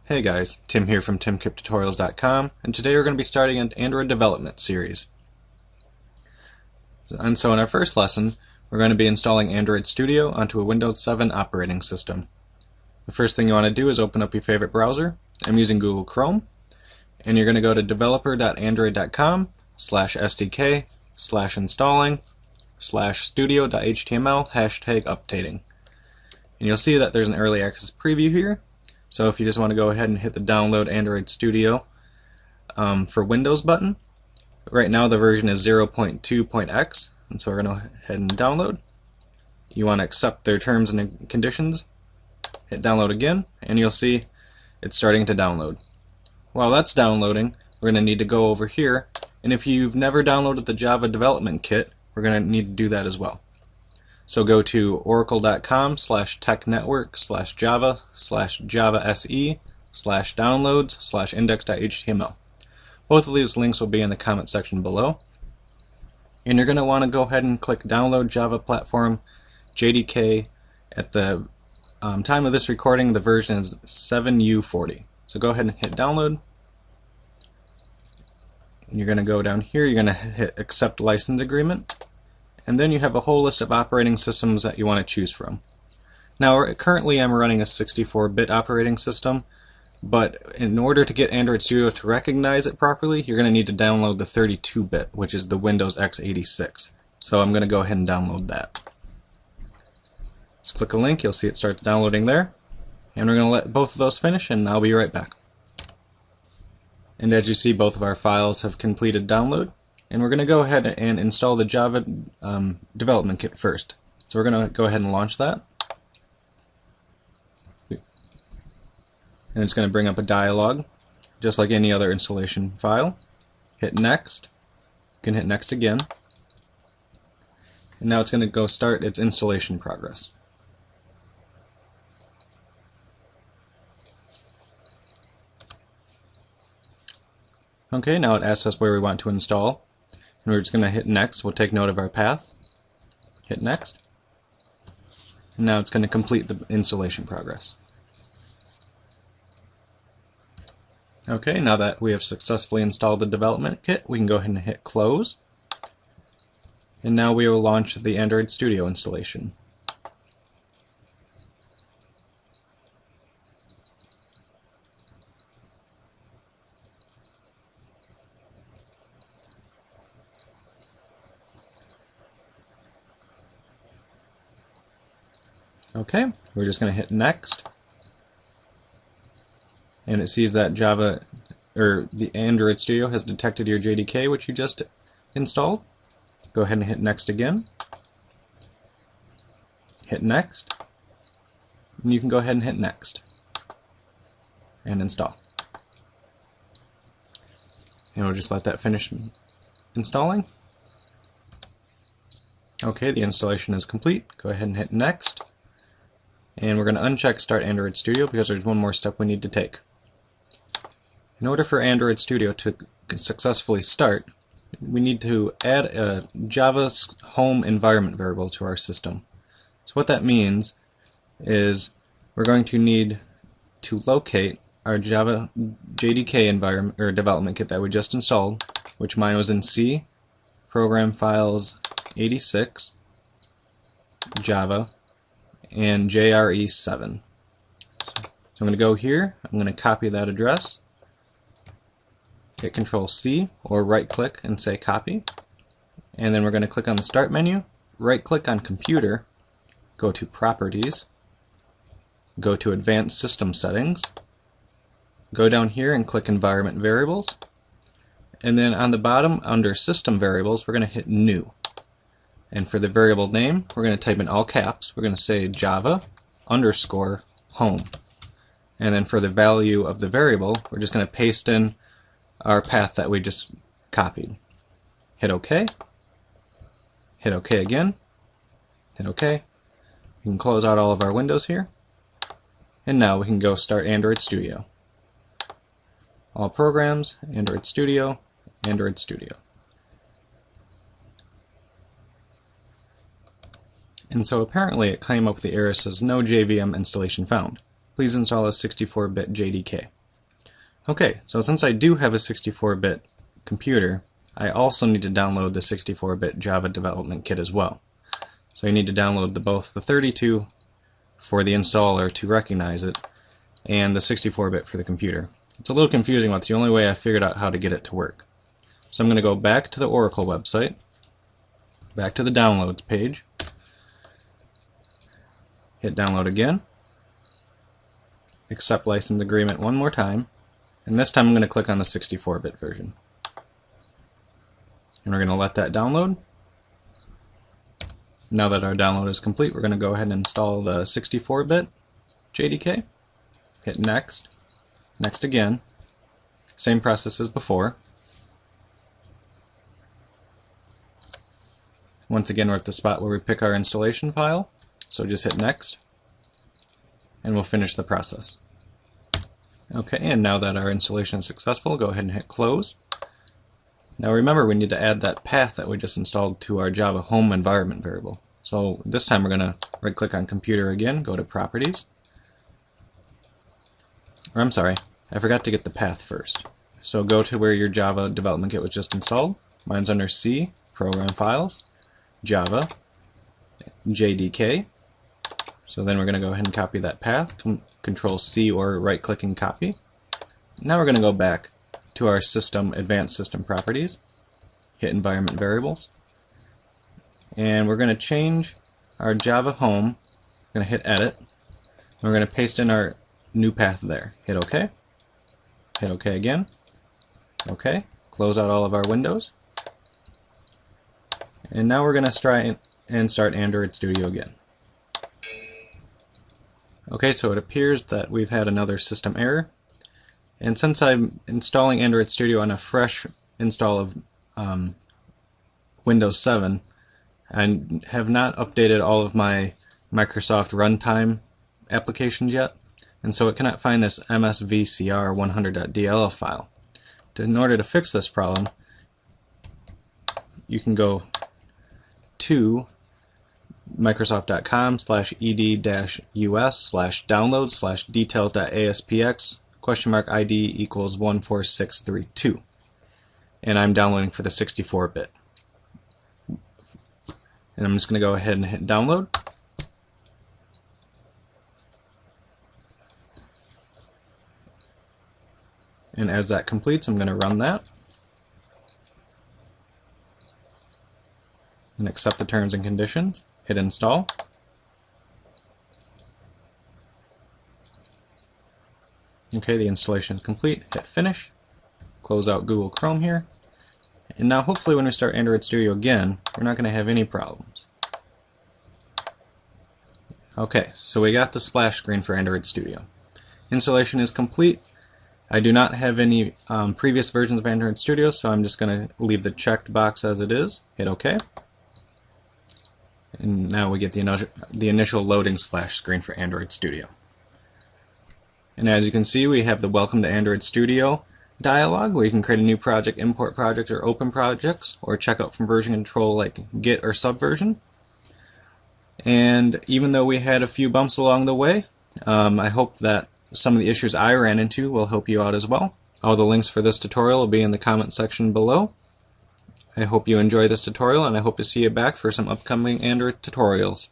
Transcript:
Hey guys, Tim here from timkiptutorials.com, and today we're going to be starting an Android development series. And so in our first lesson, we're going to be installing Android Studio onto a Windows 7 operating system. The first thing you want to do is open up your favorite browser. I'm using Google Chrome, and you're going to go to developer.android.com/sdk/installing/studio.html #updating. And you'll see that there's an early access preview here. So if you just want to go ahead and hit the download Android Studio for Windows button. Right now the version is 0.2.x, and so we're going to go ahead and download. You want to accept their terms and conditions. Hit download again, and you'll see it's starting to download. While that's downloading, we're going to need to go over here, and if you've never downloaded the Java Development Kit, we're going to need to do that as well. So go to oracle.com/technetwork/java/java.se/downloads/index.html. Both of these links will be in the comment section below. And you're going to want to go ahead and click Download Java Platform JDK. At the time of this recording, the version is 7U40. So go ahead and hit download. And you're going to go down here, you're going to hit Accept License Agreement. And then you have a whole list of operating systems that you want to choose from. Now currently I'm running a 64-bit operating system, but in order to get Android Studio to recognize it properly, you're going to need to download the 32-bit, which is the Windows x86. So I'm going to go ahead and download that. Just click a link, you'll see it starts downloading there. And we're going to let both of those finish, and I'll be right back. And as you see, both of our files have completed download. And we're going to go ahead and install the Java Development Kit first. So we're going to go ahead and launch that. And it's going to bring up a dialog, just like any other installation file. Hit Next. You can hit Next again. And now it's going to go start its installation progress. Okay, now it asks us where we want to install. And we're just going to hit Next. We'll take note of our path. Hit Next. And now it's going to complete the installation progress. Okay, now that we have successfully installed the development kit, we can go ahead and hit Close. And now we will launch the Android Studio installation. Okay, we're just going to hit Next, and it sees that the Android Studio has detected your JDK, which you just installed. Go ahead and hit Next again. Hit Next, and you can go ahead and hit Next and install. And we'll just let that finish installing. Okay, the installation is complete. Go ahead and hit Next. And we're going to uncheck Start Android Studio because there's one more step we need to take. In order for Android Studio to successfully start, we need to add a Java home environment variable to our system. So what that means is we're going to need to locate our Java JDK environment or development kit that we just installed, which mine was in C, Program Files 86, Java, and JRE7. So I'm going to go here, I'm going to copy that address, hit Control-C or right-click and say copy, and then we're going to click on the Start menu, right-click on Computer, go to Properties, go to Advanced System Settings, go down here and click Environment Variables, and then on the bottom under System Variables we're going to hit New. And for the variable name, we're going to type in all caps. We're going to say Java _ home. And then for the value of the variable, we're just going to paste in our path that we just copied. Hit OK. Hit OK again. Hit OK. We can close out all of our windows here. And now we can go start Android Studio. All programs, Android Studio, Android Studio. And so apparently it came up with the error that says no JVM installation found. Please install a 64-bit JDK. Okay, so since I do have a 64-bit computer, I also need to download the 64-bit Java Development Kit as well. So you need to download both the 32 for the installer to recognize it, and the 64-bit for the computer. It's a little confusing, but it's the only way I figured out how to get it to work. So I'm going to go back to the Oracle website, back to the downloads page, hit download again, accept license agreement one more time, and this time I'm going to click on the 64-bit version. And we're going to let that download. Now that our download is complete, we're going to go ahead and install the 64-bit JDK. Hit next, next again, same process as before. Once again, we're at the spot where we pick our installation file, so just hit next, and we'll finish the process. Okay, and now that our installation is successful, go ahead and hit close. Now remember, we need to add that path that we just installed to our Java home environment variable. So this time we're going to right click on computer again, go to properties. Or I'm sorry, I forgot to get the path first. So go to where your Java Development Kit was just installed. Mine's under C, Program Files, Java, JDK. So then we're going to go ahead and copy that path, Control C or right click and copy. Now we're going to go back to our system, Advanced System Properties, hit Environment Variables, and we're going to change our Java home. We're going to hit Edit, and we're going to paste in our new path there. Hit OK. Hit OK again. OK. Close out all of our windows. And now we're going to try and start Android Studio again. Okay, so it appears that we've had another system error. And since I'm installing Android Studio on a fresh install of Windows 7, I have not updated all of my Microsoft Runtime applications yet, and so it cannot find this msvcr100.dll file. In order to fix this problem, you can go to microsoft.com/ed-us/downloads/details.aspx ? ID = 14632, and I'm downloading for the 64-bit. And I'm just going to go ahead and hit download. And as that completes, I'm going to run that and accept the terms and conditions. Hit install. Okay, the installation is complete. Hit finish. Close out Google Chrome here. And now hopefully when we start Android Studio again, we're not going to have any problems. Okay, so we got the splash screen for Android Studio. Installation is complete. I do not have any previous versions of Android Studio, so I'm just going to leave the checked box as it is. Hit OK. And now we get the initial loading splash screen for Android Studio. And as you can see, we have the Welcome to Android Studio dialog, where you can create a new project, import projects, or open projects, or check out from version control like Git or Subversion. And even though we had a few bumps along the way, I hope that some of the issues I ran into will help you out as well. All the links for this tutorial will be in the comment section below. I hope you enjoy this tutorial, and I hope to see you back for some upcoming Android tutorials.